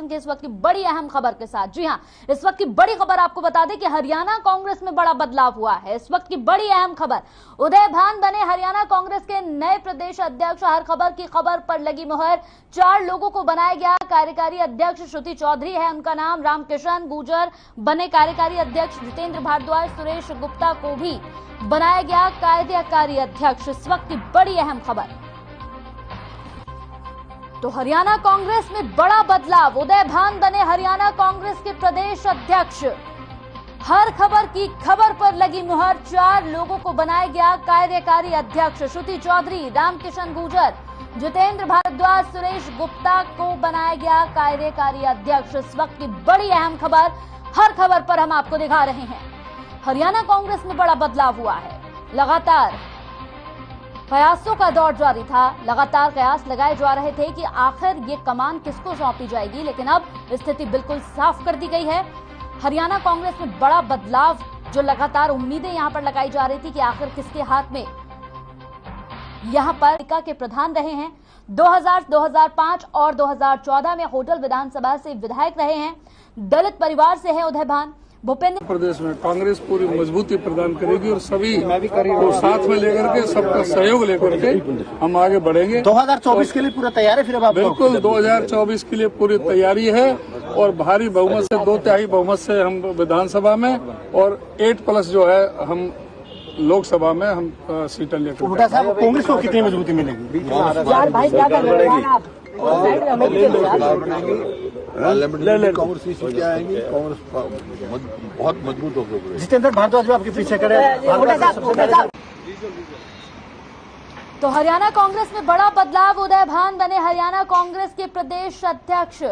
चलेंगे इस वक्त की बड़ी अहम खबर के साथ। जी हां, इस वक्त की बड़ी खबर आपको बता दें कि हरियाणा कांग्रेस में बड़ा बदलाव हुआ है। इस वक्त की बड़ी अहम खबर, उदय भान बने हरियाणा कांग्रेस के नए प्रदेश अध्यक्ष। हर खबर की खबर पर लगी मुहर। 4 लोगों को बनाया गया कार्यकारी अध्यक्ष। श्रुति चौधरी है उनका नाम, रामकिशन गुर्जर बने कार्यकारी अध्यक्ष। जितेंद्र भारद्वाज, सुरेश गुप्ता को भी बनाया गया कार्यकारी अध्यक्ष। इस वक्त की बड़ी अहम खबर। तो हरियाणा कांग्रेस में बड़ा बदलाव, उदय भान बने हरियाणा कांग्रेस के प्रदेश अध्यक्ष। हर खबर की खबर पर लगी मुहर। 4 लोगों को बनाया गया कार्यकारी अध्यक्ष। श्रुति चौधरी, रामकिशन गुर्जर, जितेंद्र भारद्वाज, सुरेश गुप्ता को बनाया गया कार्यकारी अध्यक्ष। इस वक्त की बड़ी अहम खबर, हर खबर पर हम आपको दिखा रहे हैं। हरियाणा कांग्रेस में बड़ा बदलाव हुआ है। लगातार कयासों का दौर जारी था। लगातार कयास लगाए जा रहे थे कि आखिर ये कमान किसको सौंपी जाएगी, लेकिन अब स्थिति बिल्कुल साफ कर दी गई है। हरियाणा कांग्रेस में बड़ा बदलाव, जो लगातार उम्मीदें यहां पर लगाई जा रही थी कि आखिर किसके हाथ में यहां पर के प्रधान रहे हैं। 2000, 2005 और 2014 में होडल विधानसभा से विधायक रहे हैं। दलित परिवार से है उदय भान। भूपेंद्र प्रदेश में कांग्रेस पूरी मजबूती प्रदान करेगी और सभी को साथ में लेकर के, सबका सहयोग लेकर के हम आगे बढ़ेंगे। 2024 के लिए पूरा तैयार है फिर? अब बिल्कुल 2024 के लिए पूरी तैयारी है और भारी बहुमत से, 2/3 बहुमत से हम विधानसभा में और 8+ जो है हम लोकसभा में हम सीटें लेकर। हुड्डा साहब, कांग्रेस को कितनी मजबूती मिलेगी? यार भाई क्या कर रहे हैं आप? कांग्रेस क्या आएंगी, कांग्रेस बहुत मजबूत होकर। जितेंद्र भारद्वाज आपके पीछे खड़े हैं। तो हरियाणा कांग्रेस में बड़ा बदलाव, उदय भान बने हरियाणा कांग्रेस के प्रदेश अध्यक्ष।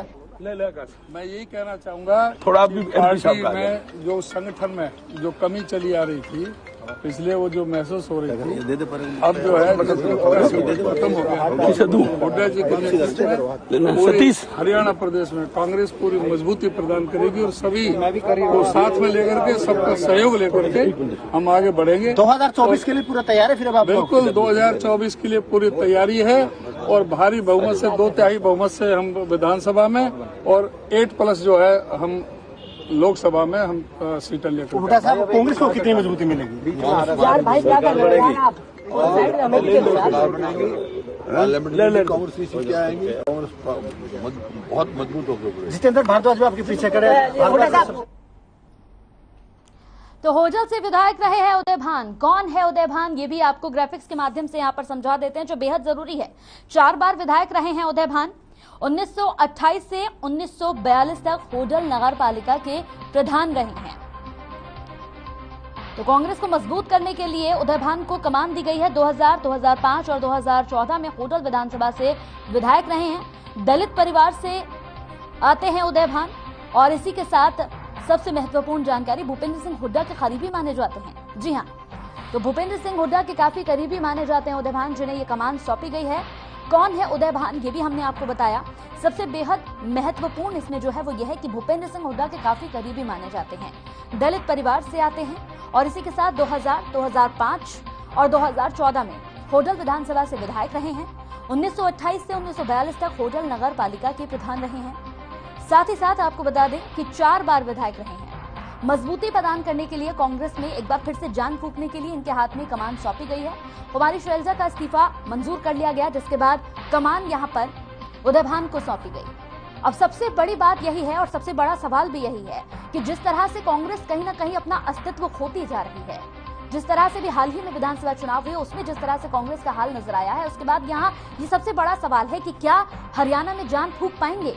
मैं यही कहना चाहूंगा, थोड़ा पार्टी में जो संगठन में जो कमी चली आ रही थी, इसलिए वो जो महसूस हो रही थी, अब जो है खत्म हो गया। हुड्डा जी के नेतृत्व में पूरी हरियाणा प्रदेश में कांग्रेस पूरी मजबूती प्रदान करेगी और सभी को साथ में लेकर के, सबका सहयोग लेकर के हम आगे बढ़ेंगे। 2024 के लिए पूरा तैयार है फिर? अब बिल्कुल 2024 के लिए पूरी तैयारी है और भारी बहुमत से, 2/3 बहुमत से हम विधानसभा में और 8+ जो है हम लोकसभा में हम सीटें लेकर। हुड्डा साहब, कांग्रेस को कितनी मजबूती मिलेगी? यार भाई क्या कर रहे हैं आप? कांग्रेस क्या आएंगी, कांग्रेस बहुत मजबूत होकर। जितेंद्र भारद्वाज आपके पीछे खड़े हैं। तो होडल से विधायक रहे हैं उदय भान। कौन है उदय भान, ये भी आपको ग्राफिक्स के माध्यम से यहां पर समझा देते हैं, जो बेहद जरूरी है। 4 बार विधायक रहे हैं उदय भान। 1928 से 1942 तक होडल नगर पालिका के प्रधान रहे हैं। तो कांग्रेस को मजबूत करने के लिए उदय भान को कमान दी गई है। 2000, 2005 और 2014 में होडल विधानसभा से विधायक रहे हैं। दलित परिवार से आते हैं उदय भान और इसी के साथ सबसे महत्वपूर्ण जानकारी, भूपेंद्र सिंह हुड्डा के करीबी माने जाते हैं। जी हां, तो भूपेंद्र सिंह हुड्डा के काफी करीबी माने जाते हैं उदय भान, जिन्हें ये कमान सौंपी गई है। कौन है उदय भान, ये भी हमने आपको बताया। सबसे बेहद महत्वपूर्ण इसमें जो है वो ये है कि भूपेंद्र सिंह हुड्डा के काफी करीबी माने जाते हैं। दलित परिवार से आते हैं और इसी के साथ 2000, 2005 और 2014 में होडल विधानसभा से विधायक रहे हैं। 1928 से 1942 तक होडल नगर पालिका के प्रधान रहे हैं। साथ ही साथ आपको बता दें कि 4 बार विधायक रहे हैं। मजबूती प्रदान करने के लिए कांग्रेस में एक बार फिर से जान फूंकने के लिए इनके हाथ में कमान सौंपी गई है। कुमारी शैलजा का इस्तीफा मंजूर कर लिया गया, जिसके बाद कमान यहां पर उदय भान को सौंपी गई। अब सबसे बड़ी बात यही है और सबसे बड़ा सवाल भी यही है कि जिस तरह से कांग्रेस कहीं ना कहीं अपना अस्तित्व खोती जा रही है, जिस तरह से भी हाल ही में विधानसभा चुनाव हुए उसमें जिस तरह से कांग्रेस का हाल नजर आया है, उसके बाद यहाँ ये सबसे बड़ा सवाल है कि क्या हरियाणा में जान फूंक पाएंगे?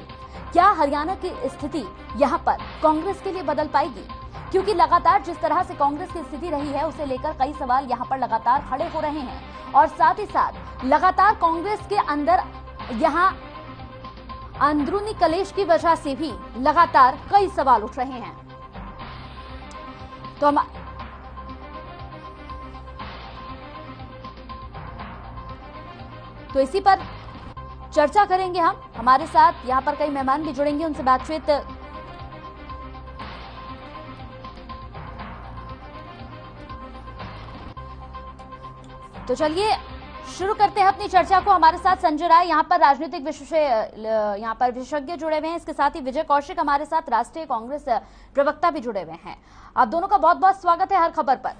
क्या हरियाणा की स्थिति यहाँ पर कांग्रेस के लिए बदल पाएगी? क्योंकि लगातार जिस तरह से कांग्रेस की स्थिति रही है उसे लेकर कई सवाल यहाँ पर लगातार खड़े हो रहे हैं और साथ ही साथ लगातार कांग्रेस के अंदर यहाँ अंदरूनी कलेश की वजह से भी लगातार कई सवाल उठ रहे हैं। तो इसी पर चर्चा करेंगे हम। हमारे साथ यहाँ पर कई मेहमान भी जुड़ेंगे, उनसे बातचीत तो चलिए शुरू करते हैं अपनी चर्चा को। हमारे साथ संजय राय यहाँ पर राजनीतिक विशेषज्ञ जुड़े हुए हैं। इसके साथ ही विजय कौशिक हमारे साथ राष्ट्रीय कांग्रेस प्रवक्ता भी जुड़े हुए हैं। आप दोनों का बहुत बहुत स्वागत है हर खबर पर।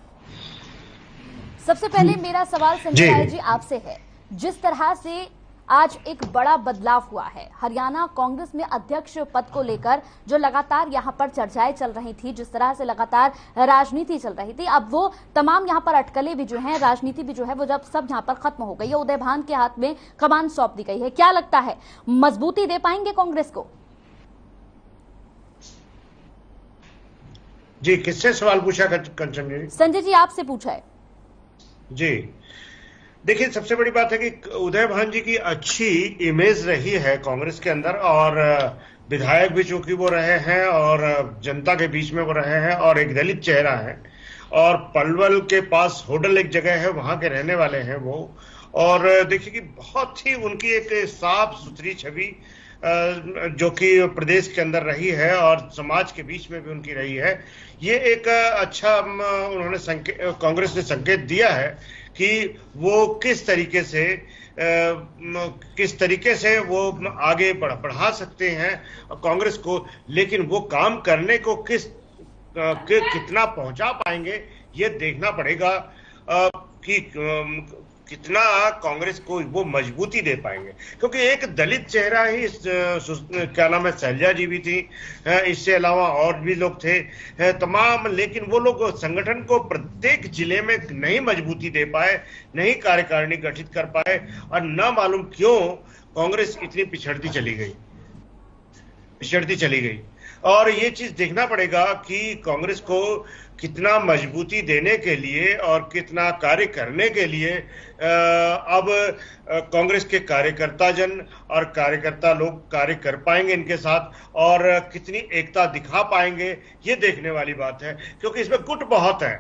सबसे पहले मेरा सवाल संजय राय जी आपसे है, जिस तरह से आज एक बड़ा बदलाव हुआ है हरियाणा कांग्रेस में अध्यक्ष पद को लेकर, जो लगातार यहां पर चर्चाएं चल रही थी, जिस तरह से लगातार राजनीति चल रही थी, अब वो तमाम यहां पर अटकलें भी जो हैं, राजनीति भी जो है वो जब सब यहां पर खत्म हो गई है, उदय भान के हाथ में कमान सौंप दी गई है। क्या लगता है मजबूती दे पाएंगे कांग्रेस को? जी, किससे सवाल पूछा कंचन जी? संजय जी आपसे पूछा है। जी देखिए, सबसे बड़ी बात है कि उदय भान जी की अच्छी इमेज रही है कांग्रेस के अंदर, और विधायक भी चूंकि वो रहे हैं और जनता के बीच में वो रहे हैं, और एक दलित चेहरा है, और पलवल के पास होडल एक जगह है, वहां के रहने वाले हैं वो। और देखिए कि बहुत ही उनकी एक साफ सुथरी छवि जो कि प्रदेश के अंदर रही है और समाज के बीच में भी उनकी रही है। ये एक अच्छा उन्होंने कांग्रेस ने संकेत दिया है कि वो किस तरीके से वो आगे बढ़ा सकते हैं कांग्रेस को, लेकिन वो काम करने को कितना पहुंचा पाएंगे ये देखना पड़ेगा कि कितना कांग्रेस को वो मजबूती दे पाएंगे। क्योंकि एक दलित चेहरा ही क्या नाम है, शैलजा जी भी थी, इससे अलावा और भी लोग थे तमाम, लेकिन वो लोग संगठन को प्रत्येक जिले में नहीं मजबूती दे पाए, नहीं कार्यकारिणी गठित कर पाए, और न मालूम क्यों कांग्रेस इतनी पिछड़ती चली गई। और ये चीज देखना पड़ेगा कि कांग्रेस को कितना मजबूती देने के लिए और कितना कार्य करने के लिए अब कांग्रेस के कार्यकर्ता जन और कार्यकर्ता लोग कार्य कर पाएंगे इनके साथ, और कितनी एकता दिखा पाएंगे ये देखने वाली बात है। क्योंकि इसमें गुट बहुत है,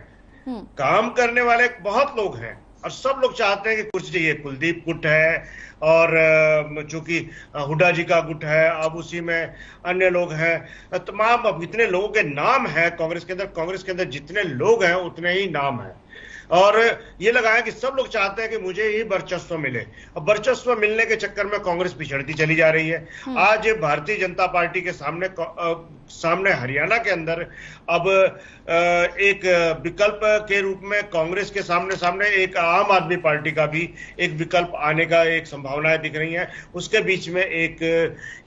काम करने वाले बहुत लोग हैं, और सब लोग चाहते हैं कि कुछ चाहिए। कुलदीप गुट है, और चूंकि हुड्डा जी का गुट है, अब उसी में अन्य लोग हैं, तमाम अब इतने लोगों के नाम हैं कांग्रेस के अंदर जितने लोग हैं उतने ही नाम हैं। और ये लगा है कि सब लोग चाहते हैं कि मुझे ही वर्चस्व मिले। अब वर्चस्व मिलने के चक्कर में कांग्रेस पिछड़ती चली जा रही है। आज भारतीय जनता पार्टी के सामने हरियाणा के अंदर अब एक विकल्प के रूप में कांग्रेस के सामने एक आम आदमी पार्टी का भी एक विकल्प आने का एक संभावनाएं दिख रही हैं। उसके बीच में एक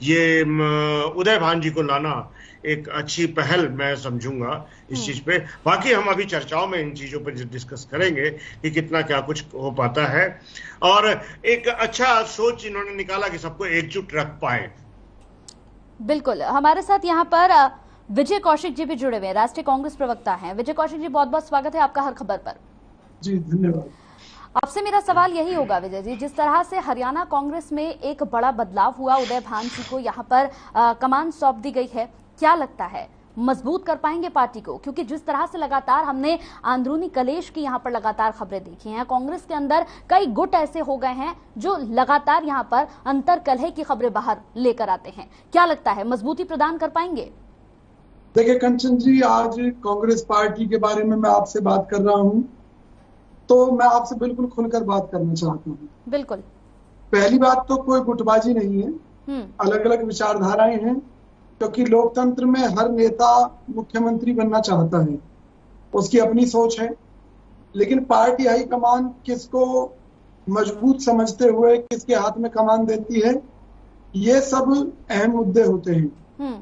ये उदय भान जी को लाना एक अच्छी पहल मैं समझूंगा इस चीज पे। बाकी हम अभी चर्चाओं में इन चीजों पर डिस्कस करेंगे कि कितना क्या कुछ हो पाता है, और एक अच्छा सोच इन्होंने निकाला कि सबको एकजुट रख पाए। बिल्कुल, हमारे साथ यहाँ पर विजय कौशिक जी भी जुड़े हुए हैं, राष्ट्रीय कांग्रेस प्रवक्ता हैं। विजय कौशिक जी बहुत बहुत स्वागत है आपका हर खबर पर। जी धन्यवाद। आपसे मेरा सवाल यही होगा विजय जी, जिस तरह से हरियाणा कांग्रेस में एक बड़ा बदलाव हुआ, उदय भान जी को यहाँ पर कमान सौंप दी गई है, क्या लगता है मजबूत कर पाएंगे पार्टी को? क्योंकि जिस तरह से लगातार हमने अंदरूनी कलेश की यहाँ पर लगातार खबरें देखी हैं, कांग्रेस के अंदर कई गुट ऐसे हो गए हैं जो लगातार यहाँ पर अंतर कलह की खबरें बाहर लेकर आते हैं। क्या लगता है मजबूती प्रदान कर पाएंगे? देखिए कंचन जी, आज कांग्रेस पार्टी के बारे में मैं आपसे बात कर रहा हूँ, तो मैं आपसे बिल्कुल खुलकर बात करना चाहता हूँ। बिल्कुल। पहली बात तो कोई गुटबाजी नहीं है, अलग अलग विचारधाराएं हैं, क्योंकि लोकतंत्र में हर नेता मुख्यमंत्री बनना चाहता है, उसकी अपनी सोच है। लेकिन पार्टी हाईकमान किसको मजबूत समझते हुए किसके हाथ में कमान देती है, ये सब अहम मुद्दे होते हैं।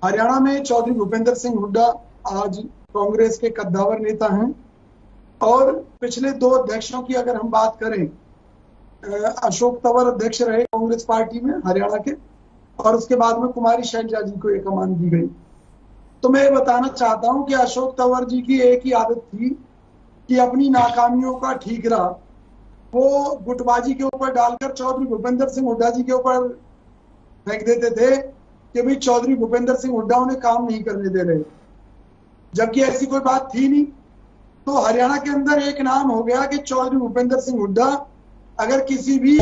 हरियाणा में चौधरी भूपेंद्र सिंह हुड्डा आज कांग्रेस के कद्दावर नेता हैं, और पिछले 2 अध्यक्षों की अगर हम बात करें, अशोक तंवर अध्यक्ष रहे कांग्रेस पार्टी में हरियाणा के, और उसके बाद में कुमारी शैलजा जी को ये कमान दी गई। तो मैं ये बताना चाहता हूं कि अशोक तंवर जी की एक ही आदत थी कि अपनी नाकामियों का ठीकरा वो गुटबाजी के ऊपर डालकर चौधरी भूपेंद्र सिंह हुड्डा जी के ऊपर फेंक देते थे कि भाई चौधरी भूपेंद्र सिंह हुड्डा उन्हें काम नहीं करने दे रहे, जबकि ऐसी कोई बात थी नहीं। तो हरियाणा के अंदर एक नाम हो गया कि चौधरी भूपेंद्र सिंह हुड्डा अगर किसी भी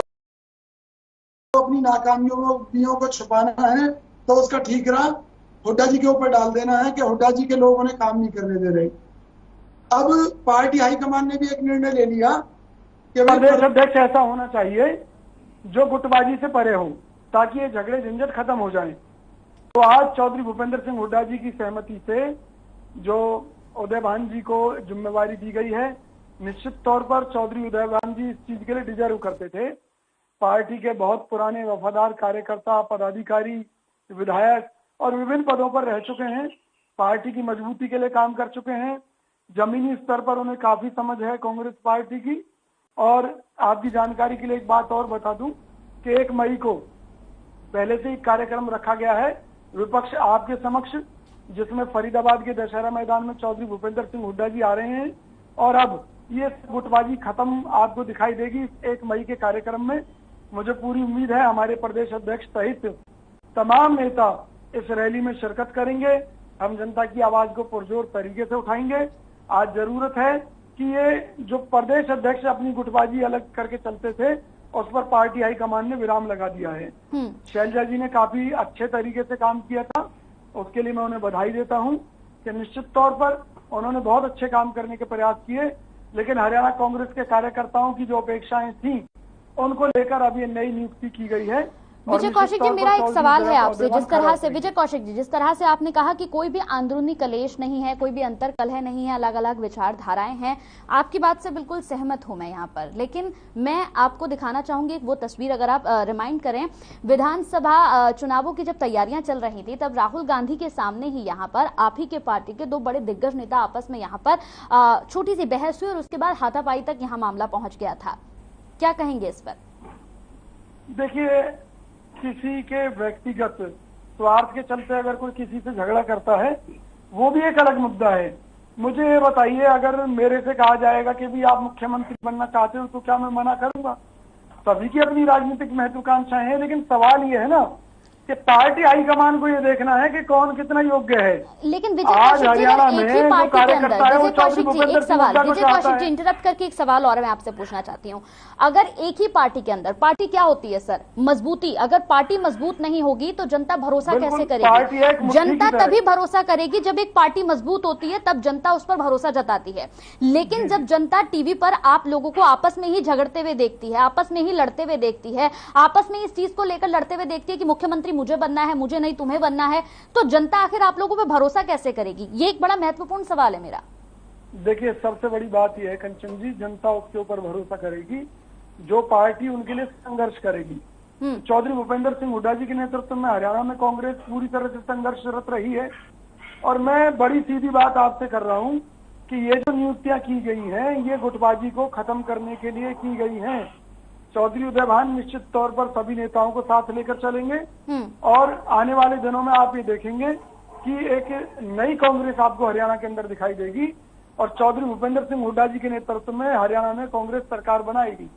अपनी नाकामियों को छुपाना है तो उसका ठीकरा हुड्डा जी के ऊपर डाल देना है कि हुड्डा जी के लोग उन्हें काम नहीं करने दे रहे। अब पार्टी हाईकमान ने भी एक निर्णय ले लिया कि प्रदेश अध्यक्ष ऐसा होना चाहिए जो गुटबाजी से परे हो, ताकि ये झगड़े झंझट खत्म हो जाएं। तो आज चौधरी भूपेंद्र सिंह हुड्डा जी की सहमति से जो उदयभान जी को जिम्मेवारी दी गई है, निश्चित तौर पर चौधरी उदयभान जी इस चीज के लिए डिजर्व करते थे। पार्टी के बहुत पुराने वफादार कार्यकर्ता, पदाधिकारी, विधायक और विभिन्न पदों पर रह चुके हैं, पार्टी की मजबूती के लिए काम कर चुके हैं। जमीनी स्तर पर उन्हें काफी समझ है कांग्रेस पार्टी की। और आपकी जानकारी के लिए एक बात और बता दूं कि 1 मई को पहले से ही कार्यक्रम रखा गया है विपक्ष आपके समक्ष, जिसमें फरीदाबाद के दशहरा मैदान में चौधरी भूपेंद्र सिंह हुड्डा जी आ रहे हैं। और अब ये गुटबाजी खत्म आपको दिखाई देगी 1 मई के कार्यक्रम में। मुझे पूरी उम्मीद है हमारे प्रदेश अध्यक्ष सहित तमाम नेता इस रैली में शिरकत करेंगे। हम जनता की आवाज को पुरजोर तरीके से उठाएंगे। आज जरूरत है कि ये जो प्रदेश अध्यक्ष अपनी गुटबाजी अलग करके चलते थे, उस पर पार्टी हाईकमान ने विराम लगा दिया है। शैलजा जी ने काफी अच्छे तरीके से काम किया था, उसके लिए मैं उन्हें बधाई देता हूं कि निश्चित तौर पर उन्होंने बहुत अच्छे काम करने के प्रयास किए। लेकिन हरियाणा कांग्रेस के कार्यकर्ताओं की जो अपेक्षाएं थी, उनको लेकर अब ये नई नियुक्ति की गई है। विजय कौशिक जी, मेरा एक सवाल है आपसे। जिस तरह से विजय कौशिक जी, जिस तरह से आपने कहा कि कोई भी अंदरूनी कलेश नहीं है, कोई भी अंतर कलह नहीं है, अलग अलग विचारधाराएं हैं, आपकी बात से बिल्कुल सहमत हूं मैं यहाँ पर। लेकिन मैं आपको दिखाना चाहूंगी वो तस्वीर, अगर आप रिमाइंड करें, विधानसभा चुनावों की जब तैयारियां चल रही थी, तब राहुल गांधी के सामने ही यहाँ पर आप ही के पार्टी के 2 बड़े दिग्गज नेता आपस में यहाँ पर छोटी सी बहस हुई और उसके बाद हाथापाई तक यहाँ मामला पहुंच गया था। क्या कहेंगे इस पर? देखिए, किसी के व्यक्तिगत स्वार्थ के चलते अगर कोई किसी से झगड़ा करता है, वो भी एक अलग मुद्दा है। मुझे ये बताइए, अगर मेरे से कहा जाएगा कि भी आप मुख्यमंत्री बनना चाहते हो, तो क्या मैं मना करूंगा? सभी की अपनी राजनीतिक महत्वाकांक्षाएं हैं, लेकिन सवाल ये है ना कि पार्टी हाईकमान को ये देखना है कि कौन कितना योग्य है। लेकिन विजय कौशिक जी, एक ही पार्टी के अंदर, विजय कौशिक जी एक सवाल, विजय कौशिक जी इंटरप्ट करके एक सवाल और मैं आपसे पूछना चाहती हूँ। अगर एक ही पार्टी के अंदर, पार्टी क्या होती है सर? मजबूती। अगर पार्टी मजबूत नहीं होगी तो जनता भरोसा कैसे करेगी? जनता तभी भरोसा करेगी जब एक पार्टी मजबूत होती है, तब जनता उस पर भरोसा जताती है। लेकिन जब जनता टीवी पर आप लोगों को आपस में ही झगड़ते हुए देखती है, आपस में ही लड़ते हुए देखती है, आपस में इस चीज को लेकर लड़ते हुए देखती है कि मुख्यमंत्री मुझे बनना है, मुझे नहीं तुम्हें बनना है, तो जनता आखिर आप लोगों पे भरोसा कैसे करेगी? ये एक बड़ा महत्वपूर्ण सवाल है मेरा। देखिए, सबसे बड़ी बात यह है कंचन जी, जनता उसके ऊपर भरोसा करेगी जो पार्टी उनके लिए संघर्ष करेगी। चौधरी भूपेंद्र सिंह हुड्डा जी के नेतृत्व में हरियाणा में कांग्रेस पूरी तरह से संघर्षरत रही है। और मैं बड़ी सीधी बात आपसे कर रहा हूं कि ये जो नियुक्तियां की गई हैं, ये गुटबाजी को खत्म करने के लिए की गई हैं। चौधरी उदयभान निश्चित तौर पर सभी नेताओं को साथ लेकर चलेंगे और आने वाले दिनों में आप ये देखेंगे कि एक नई कांग्रेस आपको हरियाणा के अंदर दिखाई देगी और चौधरी भूपेंद्र सिंह हुड्डा जी के नेतृत्व में हरियाणा में कांग्रेस सरकार बनाएगी।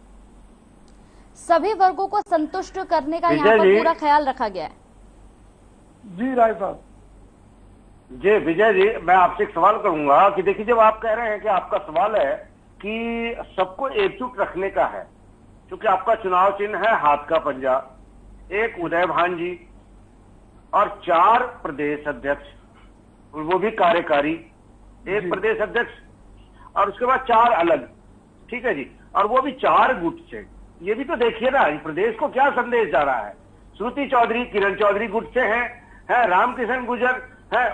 सभी वर्गों को संतुष्ट करने का यहाँ पर पूरा ख्याल रखा गया है। जी राय साहब। जी विजय जी, मैं आपसे एक सवाल करूंगा कि देखिए, जब आप कह रहे हैं कि आपका सवाल है कि सबको एकजुट रखने का है, क्योंकि आपका चुनाव चिन्ह है हाथ का पंजा, एक उदयभान जी और 4 प्रदेश अध्यक्ष, वो भी कार्यकारी, एक प्रदेश अध्यक्ष और उसके बाद 4 अलग, ठीक है जी, और वो भी 4 गुट से। ये भी तो देखिए ना, प्रदेश को क्या संदेश जा रहा है। श्रुति चौधरी किरण चौधरी गुट से है रामकिशन गुर्जर है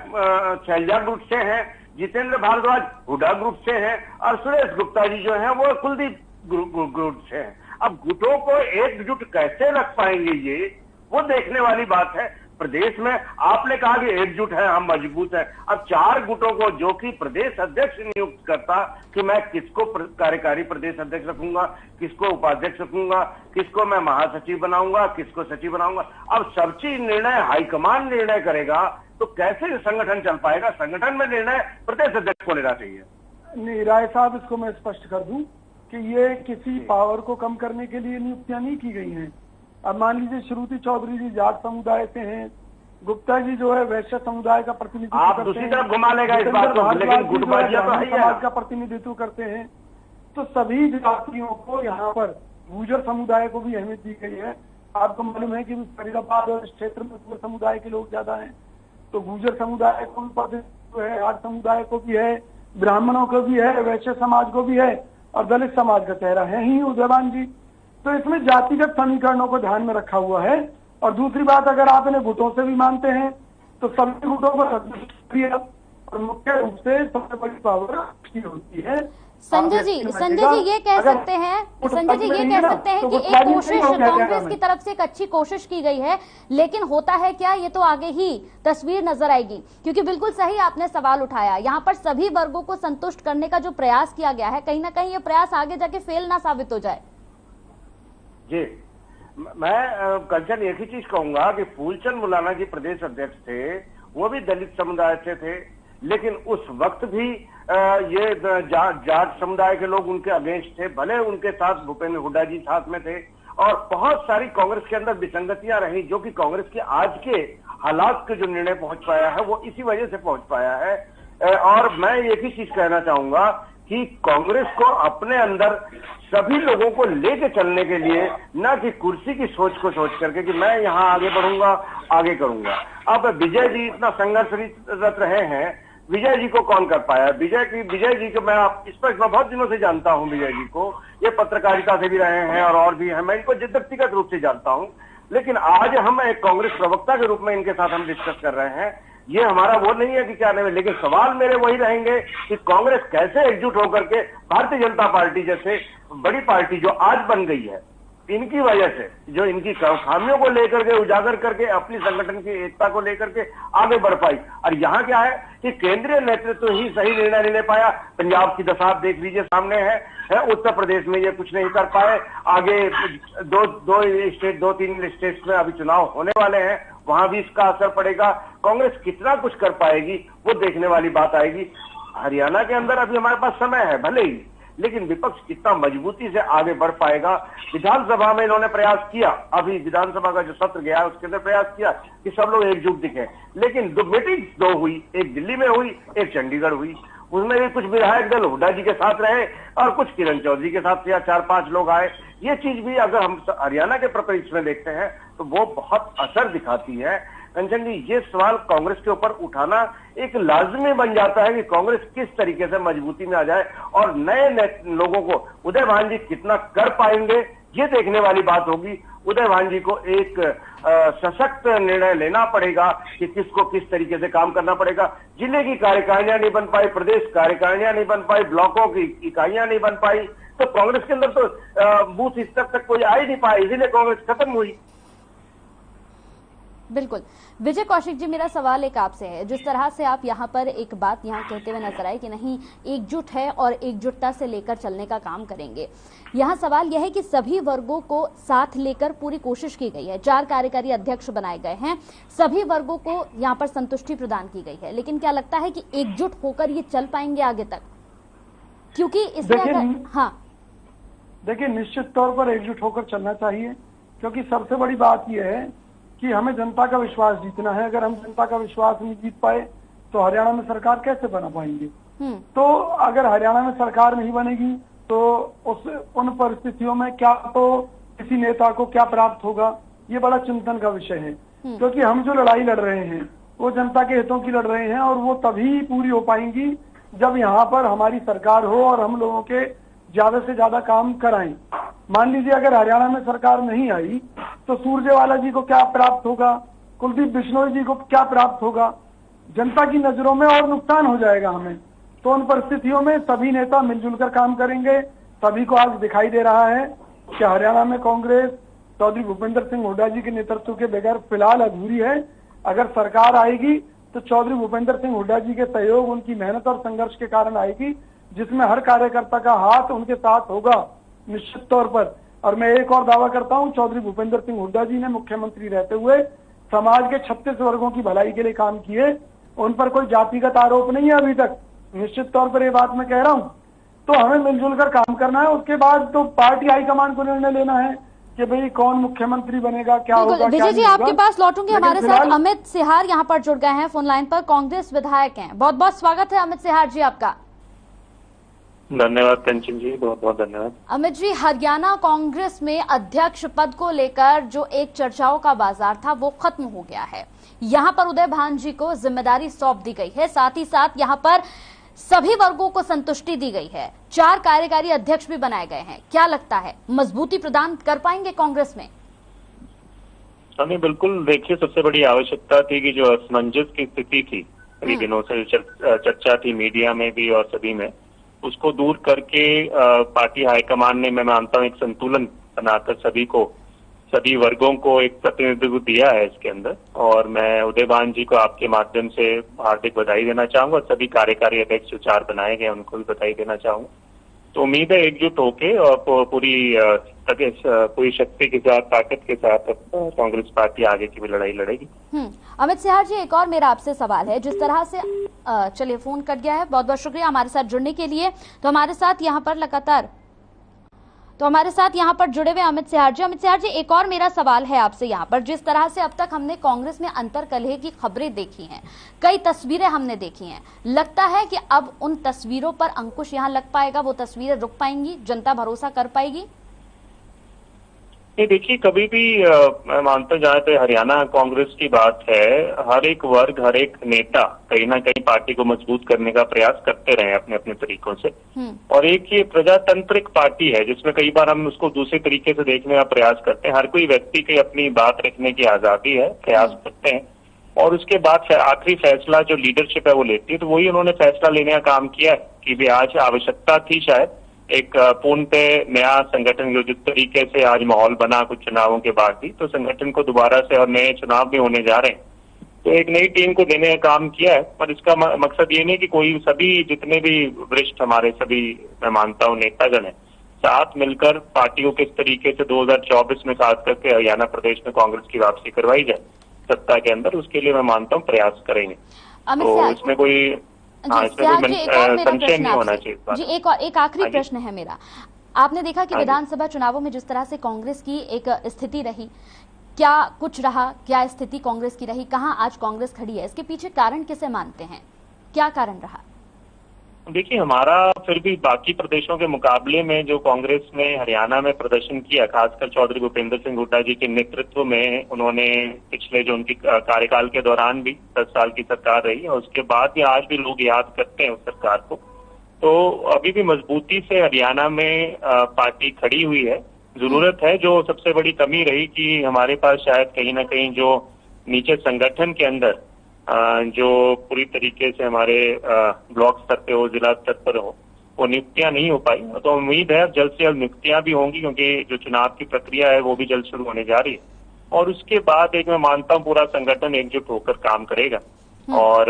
शैलजा गुट से है, जितेंद्र भारद्वाज हुड्डा ग्रुप से है और सुरेश गुप्ता जी जो है वो कुलदीप ग्रुप से है। अब गुटों को एकजुट कैसे रख पाएंगे, ये वो देखने वाली बात है। प्रदेश में आपने कहा कि एकजुट है, हम मजबूत है। अब 4 गुटों को, जो कि प्रदेश अध्यक्ष नियुक्त करता कि मैं किसको कार्यकारी प्रदेश अध्यक्ष रखूंगा, किसको उपाध्यक्ष रखूंगा, किसको मैं महासचिव बनाऊंगा, किसको सचिव बनाऊंगा, अब सब चीज निर्णय हाईकमान निर्णय करेगा, तो कैसे संगठन चल पाएगा? संगठन में निर्णय प्रदेश अध्यक्ष को लेना चाहिए। नहीं राय साहब, इसको मैं स्पष्ट कर दूं कि ये किसी पावर को कम करने के लिए नियुक्तियां नहीं की गई हैं। अब मान लीजिए श्रुति चौधरी जी जाट समुदाय से हैं, गुप्ता जी जो है वैश्य समुदाय का प्रतिनिधित्व आप दूसरी तरफ घुमा लेगा इस बात को, लेकिन गुटबाजिया तो है समाज का प्रतिनिधित्व करते हैं। तो सभी जातियों को यहाँ पर गुर्जर समुदाय को भी अहमियत दी गई है। आपको मालूम है कि फरीदाबाद और इस क्षेत्र में गुर्जर समुदाय के लोग ज्यादा हैं, तो गुर्जर समुदाय को भी है, जाट समुदाय को भी है, ब्राह्मणों को भी है, वैश्य समाज को भी है और दलित समाज का चेहरा है ही उदयभान जी। तो इसमें जातिगत समीकरणों को ध्यान में रखा हुआ है। और दूसरी बात, अगर आप इन्हें गुटों से भी मानते हैं तो सभी गुटों को और मुख्य रूप से सबसे बड़ी पावर की होती है। संजय जी ये कह सकते हैं कि एक कोशिश कांग्रेस की तरफ से एक अच्छी कोशिश की गई है, लेकिन होता है क्या, ये तो आगे ही तस्वीर नजर आएगी। क्योंकि बिल्कुल सही आपने सवाल उठाया, यहाँ पर सभी वर्गों को संतुष्ट करने का जो प्रयास किया गया है, कहीं ना कहीं ये प्रयास आगे जाके फेल ना साबित हो जाए। जी, मैं कंचन एक ही चीज कहूंगा कि फूलचंद मुलाना जी प्रदेश अध्यक्ष थे, वो भी दलित समुदाय से थे, लेकिन उस वक्त भी ये जाट समुदाय के लोग उनके अगेंस्ट थे, भले उनके साथ भूपेंद्र हुड्डा जी साथ में थे। और बहुत सारी कांग्रेस के अंदर विसंगतियां रही, जो कि कांग्रेस के आज के हालात के जो निर्णय पहुंच पाया है वो इसी वजह से पहुंच पाया है। और मैं एक ही चीज कहना चाहूंगा कि कांग्रेस को अपने अंदर सभी लोगों को लेके चलने के लिए, न कि कुर्सी की सोच को सोच करके कि मैं यहाँ आगे बढ़ूंगा, आगे करूंगा। अब विजय जी इतना संघर्षरत रहे हैं, विजय जी को कौन कर पाया? विजय जी को मैं बहुत दिनों से जानता हूं। विजय जी को ये पत्रकारिता से भी रहे हैं और भी हैं, मैं इनको व्यक्तिगत रूप से जानता हूं। लेकिन आज हम एक कांग्रेस प्रवक्ता के रूप में इनके साथ हम डिस्कस कर रहे हैं। ये हमारा वो नहीं है कि क्या नहीं, लेकिन सवाल मेरे वही रहेंगे कि कांग्रेस कैसे एकजुट होकर के भारतीय जनता पार्टी जैसे बड़ी पार्टी जो आज बन गई है, इनकी वजह से, जो इनकी खामियों को लेकर के उजागर करके अपनी संगठन की एकता को लेकर के आगे बढ़ पाई। और यहाँ क्या है कि केंद्रीय नेतृत्व ही सही निर्णय नहीं ले पाया। पंजाब की दशा आप देख लीजिए, सामने है। उत्तर प्रदेश में ये कुछ नहीं कर पाए। आगे दो तीन स्टेट में अभी चुनाव होने वाले हैं, वहां भी इसका असर पड़ेगा। कांग्रेस कितना कुछ कर पाएगी वो देखने वाली बात आएगी। हरियाणा के अंदर अभी हमारे पास समय है भले ही, लेकिन विपक्ष कितना मजबूती से आगे बढ़ पाएगा। विधानसभा में इन्होंने प्रयास किया, अभी विधानसभा का जो सत्र गया उसके अंदर प्रयास किया कि सब लोग एकजुट दिखे, लेकिन दो मीटिंग्स हुई, एक दिल्ली में हुई, एक चंडीगढ़ हुई। उसमें भी कुछ विधायक दल हुड्डा जी के साथ रहे और कुछ किरण चौधरी के साथ या 4-5 लोग आए। ये चीज भी अगर हम हरियाणा के परिप्रेक्ष्य में देखते हैं तो वो बहुत असर दिखाती है। कंचन जी, ये सवाल कांग्रेस के ऊपर उठाना एक लाजमी बन जाता है कि कांग्रेस किस तरीके से मजबूती में आ जाए और नए लोगों को उदयभान जी कितना कर पाएंगे, ये देखने वाली बात होगी। उदयभान जी को एक सशक्त निर्णय लेना पड़ेगा कि किसको किस तरीके से काम करना पड़ेगा। जिले की कार्यकारिणियां नहीं बन पाई, प्रदेश कार्यकारिणियां नहीं बन पाई, ब्लॉकों की इकाइयां नहीं बन पाई, तो कांग्रेस के अंदर तो बूथ स्तर तक कोई आ ही नहीं पाया, इसीलिए कांग्रेस खत्म हुई। बिल्कुल। विजय कौशिक जी, मेरा सवाल एक आपसे है, जिस तरह से आप यहाँ पर एक बात यहाँ कहते हुए नजर आए कि नहीं एकजुट है और एकजुटता से लेकर चलने का काम करेंगे, यहाँ सवाल यह है कि सभी वर्गों को साथ लेकर पूरी कोशिश की गई है, 4 कार्यकारी अध्यक्ष बनाए गए हैं, सभी वर्गों को यहाँ पर संतुष्टि प्रदान की गई है, लेकिन क्या लगता है कि एकजुट होकर ये चल पाएंगे आगे तक? क्योंकि इसमें देखिए निश्चित तौर पर एकजुट होकर चलना चाहिए, क्योंकि सबसे बड़ी बात यह है कि हमें जनता का विश्वास जीतना है। अगर हम जनता का विश्वास नहीं जीत पाए तो हरियाणा में सरकार कैसे बना पाएंगे? तो अगर हरियाणा में सरकार नहीं बनेगी तो उन परिस्थितियों में क्या तो किसी नेता को क्या प्राप्त होगा, ये बड़ा चिंतन का विषय है। क्योंकि हम जो लड़ाई लड़ रहे हैं वो जनता के हितों की लड़ रहे हैं, और वो तभी पूरी हो पाएंगी जब यहाँ पर हमारी सरकार हो और हम लोगों के ज्यादा से ज्यादा काम कराएं। मान लीजिए अगर हरियाणा में सरकार नहीं आई तो सुरजेवाला जी को क्या प्राप्त होगा, कुलदीप बिश्नोई जी को क्या प्राप्त होगा, जनता की नजरों में और नुकसान हो जाएगा हमें। तो उन परिस्थितियों में सभी नेता मिलजुल कर काम करेंगे। सभी को आज दिखाई दे रहा है कि हरियाणा में कांग्रेस चौधरी भूपेंद्र सिंह हुड्डा जी के नेतृत्व के बगैर फिलहाल अधूरी है। अगर सरकार आएगी तो चौधरी भूपेंद्र सिंह हुड्डा जी के सहयोग, उनकी मेहनत और संघर्ष के कारण आएगी, जिसमें हर कार्यकर्ता का हाथ उनके साथ होगा निश्चित तौर पर। और मैं एक और दावा करता हूं, चौधरी भूपेंद्र सिंह हुड्डा जी ने मुख्यमंत्री रहते हुए समाज के 36 वर्गों की भलाई के लिए काम किए, उन पर कोई जातिगत आरोप नहीं है अभी तक। निश्चित तौर पर ये बात मैं कह रहा हूं। तो हमें मिलजुल कर काम करना है। उसके बाद तो पार्टी हाईकमान को निर्णय लेना है कि भाई कौन मुख्यमंत्री बनेगा, क्या होगा। विजय जी, आपके पास लौटूंगी। हमारे साथ अमित सिहार यहाँ पर जुड़ गए हैं फोन लाइन पर, कांग्रेस विधायक हैं। बहुत बहुत स्वागत है अमित सिहार जी आपका। धन्यवाद कंचन जी, बहुत बहुत धन्यवाद। अमित जी, हरियाणा कांग्रेस में अध्यक्ष पद को लेकर जो एक चर्चाओं का बाजार था वो खत्म हो गया है। यहाँ पर उदयभान जी को जिम्मेदारी सौंप दी गई है, साथ ही साथ यहाँ पर सभी वर्गों को संतुष्टि दी गई है, 4 कार्यकारी अध्यक्ष भी बनाए गए हैं। क्या लगता है मजबूती प्रदान कर पाएंगे कांग्रेस में? नहीं, बिल्कुल। देखिए, सबसे बड़ी आवश्यकता थी कि जो असमंजस की स्थिति थी कई दिनों से चर्चा थी मीडिया में भी और सभी में, उसको दूर करके पार्टी हाईकमान ने, मैं मानता हूं, एक संतुलन बनाकर सभी वर्गों को एक प्रतिनिधित्व दिया है इसके अंदर। और मैं उदयभान जी को आपके माध्यम से हार्दिक बधाई देना चाहूंगा और सभी कार्यकारी अध्यक्ष जो 4 बनाए गए उनको भी बधाई देना चाहूंगा। तो उम्मीद है एकजुट होके और पूरी शक्ति के साथ, ताकत के साथ कांग्रेस पार्टी आगे की भी लड़ाई लड़ेगी। अमित सिहार जी, एक और मेरा आपसे सवाल है। जिस तरह से चलिए फोन कट गया है, बहुत बहुत शुक्रिया हमारे साथ जुड़ने के लिए। तो हमारे साथ यहाँ पर जुड़े हुए अमित सिहार जी। अमित सिहार जी, एक और मेरा सवाल है आपसे यहाँ पर। जिस तरह से अब तक हमने कांग्रेस में अंतर्कलह की खबरें देखी हैं, कई तस्वीरें हमने देखी हैं, लगता है कि अब उन तस्वीरों पर अंकुश यहाँ लग पाएगा, वो तस्वीरें रुक पाएंगी, जनता भरोसा कर पाएगी? नहीं, देखिए, कभी भी मैं मानता हूं, जहां तक हरियाणा कांग्रेस की बात है, हर एक वर्ग, हर एक नेता कहीं ना कहीं पार्टी को मजबूत करने का प्रयास करते रहे अपने अपने तरीकों से। और एक ये प्रजातांत्रिक पार्टी है जिसमें कई बार हम उसको दूसरे तरीके से देखने का प्रयास करते हैं। हर कोई व्यक्ति की अपनी बात रखने की आजादी है, प्रयास करते हैं, और उसके बाद आखिरी फैसला जो लीडरशिप है वो लेती है। तो वही उन्होंने फैसला लेने का काम किया है कि भी आज आवश्यकता थी शायद एक पूर्ण पे नया संगठन, जो जिस तरीके से आज माहौल बना कुछ चुनावों के बाद भी, तो संगठन को दोबारा से, और नए चुनाव भी होने जा रहे हैं, तो एक नई टीम को देने का काम किया है। पर इसका मकसद ये नहीं कि कोई, सभी जितने भी वरिष्ठ हमारे सभी, मैं मानता हूँ, नेतागण है, साथ मिलकर पार्टी को किस तरीके से 2024 में खास करके हरियाणा प्रदेश में कांग्रेस की वापसी करवाई जाए सत्ता के अंदर, उसके लिए मैं मानता हूँ प्रयास करेंगे। तो इसमें कोई संशय नहीं होना चाहिए। जी, एक आखिरी प्रश्न है मेरा। आपने देखा कि विधानसभा चुनावों में जिस तरह से कांग्रेस की एक स्थिति रही, क्या कुछ रहा, क्या स्थिति कांग्रेस की रही, कहां आज कांग्रेस खड़ी है, इसके पीछे कारण किसे मानते हैं, क्या कारण रहा? देखिए, हमारा फिर भी बाकी प्रदेशों के मुकाबले में जो कांग्रेस ने हरियाणा में प्रदर्शन किया, खासकर चौधरी भूपेंद्र सिंह हुड्डा जी के नेतृत्व में, उन्होंने पिछले जो उनकी कार्यकाल के दौरान भी 10 साल की सरकार रही और उसके बाद भी आज भी लोग याद करते हैं उस सरकार को। तो अभी भी मजबूती से हरियाणा में पार्टी खड़ी हुई है। जरूरत है, जो सबसे बड़ी कमी रही कि हमारे पास शायद कहीं ना कहीं जो नीचे संगठन के अंदर जो पूरी तरीके से हमारे ब्लॉक स्तर पे हो, जिला स्तर पर हो, वो नियुक्तियां नहीं हो पाई। तो उम्मीद है जल्द से जल्द नियुक्तियां भी होंगी, क्योंकि जो चुनाव की प्रक्रिया है वो भी जल्द शुरू होने जा रही है। और उसके बाद एक, मैं मानता हूँ, पूरा संगठन एकजुट होकर काम करेगा। और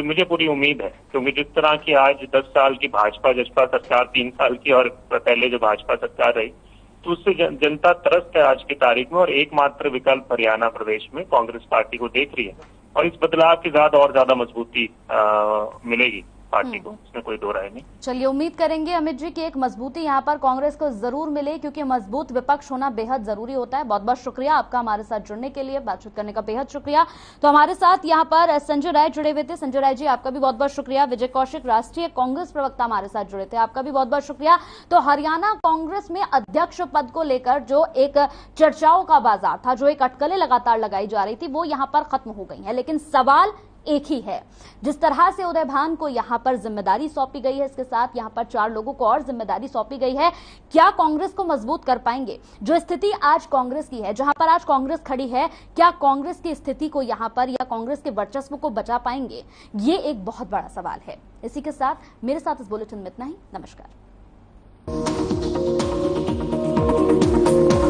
मुझे पूरी उम्मीद है, क्योंकि जिस तरह की आज 10 साल की भाजपा जसपा सरकार, 3 साल की और पहले जो भाजपा सरकार रही, तो उससे जनता त्रस्त है आज की तारीख में। और एकमात्र विकल्प हरियाणा प्रदेश में कांग्रेस पार्टी को देख रही है, और इस बदलाव के साथ और ज्यादा मजबूती मिलेगी पार्टी को, इसमें कोई दो राय नहीं। चलिए, उम्मीद करेंगे अमित जी की एक मजबूती यहाँ पर कांग्रेस को जरूर मिले, क्योंकि मजबूत विपक्ष होना बेहद जरूरी होता है। बहुत बहुत शुक्रिया आपका हमारे साथ जुड़ने के लिए, बातचीत करने का बेहद शुक्रिया। तो हमारे साथ यहाँ पर संजय राय जुड़े हुए थे। संजय राय जी, आपका भी बहुत बहुत शुक्रिया। विजय कौशिक, राष्ट्रीय कांग्रेस प्रवक्ता, हमारे साथ जुड़े थे, आपका भी बहुत बहुत शुक्रिया। तो हरियाणा कांग्रेस में अध्यक्ष पद को लेकर जो एक चर्चाओं का बाजार था, जो एक अटकलें लगातार लगाई जा रही थी, वो यहाँ पर खत्म हो गई है। लेकिन सवाल एक ही है, जिस तरह से उदयभान को यहां पर जिम्मेदारी सौंपी गई है, इसके साथ यहां पर 4 लोगों को और जिम्मेदारी सौंपी गई है, क्या कांग्रेस को मजबूत कर पाएंगे? जो स्थिति आज कांग्रेस की है, जहां पर आज कांग्रेस खड़ी है, क्या कांग्रेस की स्थिति को यहां पर या कांग्रेस के वर्चस्व को बचा पाएंगे? ये एक बहुत बड़ा सवाल है। इसी के साथ मेरे साथ इस बुलेटिन में इतना ही। नमस्कार।